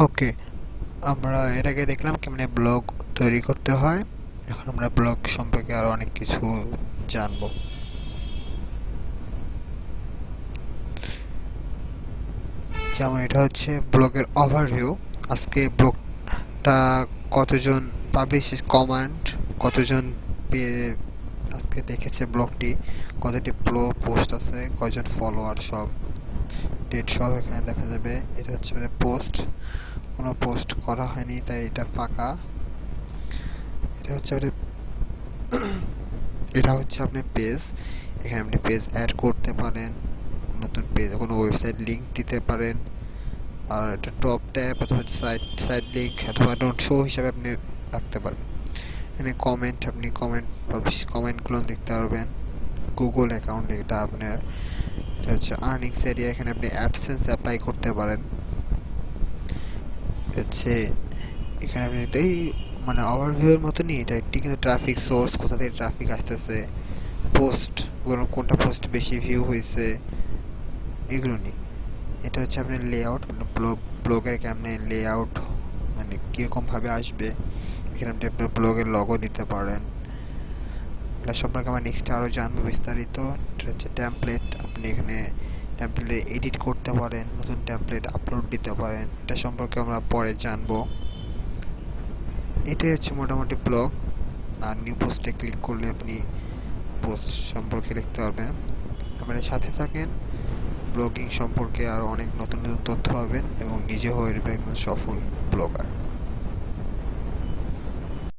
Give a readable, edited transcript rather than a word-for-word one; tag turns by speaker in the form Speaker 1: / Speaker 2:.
Speaker 1: ওকে, আমরা এর আগে দেখলাম কেমনে ব্লগ তৈরি করতে হয়। এখন আমরা ব্লগ সম্পর্কে আরো অনেক কিছু জানবো। যেমন এটা হচ্ছে ব্লগের ওভারভিউ। আজকে ব্লগটা কতজন পাবলিশ কমান্ড, কতজন আজকে দেখেছে ব্লগটি, কতটি পোস্ট আছে, কয়জন ফলোয়ার, সব ডেট সব এখানে দেখা যাবে। এটা হচ্ছে মানে পোস্ট, কোনো পোস্ট করা হয়নি তাই এটা ফাঁকা। এটা হচ্ছে মানে এটা হচ্ছে আপনার পেজ। এখানে আপনি পেজ অ্যাড করতে পারেন, নতুন পেজ, কোনো ওয়েবসাইট লিংক দিতে পারেন। আর এটা টপ ট্যাব অথবা সাইড সাইড লিংক অথবা ডোন্ট শো হিসাবে আপনি রাখতে পারেন। এখানে কমেন্ট, আপনি কমেন্ট পাবলিশ কমেন্টগুলো দেখতে পারবেন। গুগল অ্যাকাউন্ট এটা আপনার। এটা হচ্ছে আর্নিংস এরিয়া, এখানে আপনি অ্যাডসেন্স অ্যাপ্লাই করতে পারেন। হচ্ছে এখানে আপনি এই মানে ওভারভিউর মতনই এটা একটি, কিন্তু ট্রাফিক সোর্স, কোথা থেকে ট্রাফিক আসতেছে, পোস্ট কোনটা পোস্ট বেশি ভিউ হয়েছে, এগুলো নিয়ে। এটা হচ্ছে আপনার লেআউট, ব্লগের কেমনে লেআউট মানে কীরকমভাবে আসবে। এখানে আপনি আপনার ব্লগের লগো দিতে পারেন। এটা সম্পর্কে আমরা নেক্সট আরও জানবো বিস্তারিত। এটা হচ্ছে টেমপ্লেট, আপনি এখানে টেমপ্লেট এডিট করতে পারেন, নতুন টেমপ্লেট আপলোড দিতে পারেন। এটা সম্পর্কে আমরা পরে জানবো। এটাই হচ্ছে মোটামুটি ব্লগ। আর নিউ পোস্টে ক্লিক করলে আপনি পোস্ট সম্পর্কে লিখতে পারবেন। আপনার সাথে থাকেন, ব্লগিং সম্পর্কে আরও অনেক নতুন নতুন তথ্য পাবেন এবং নিজে হয়ে উঠবেন একজন সফল ব্লগার।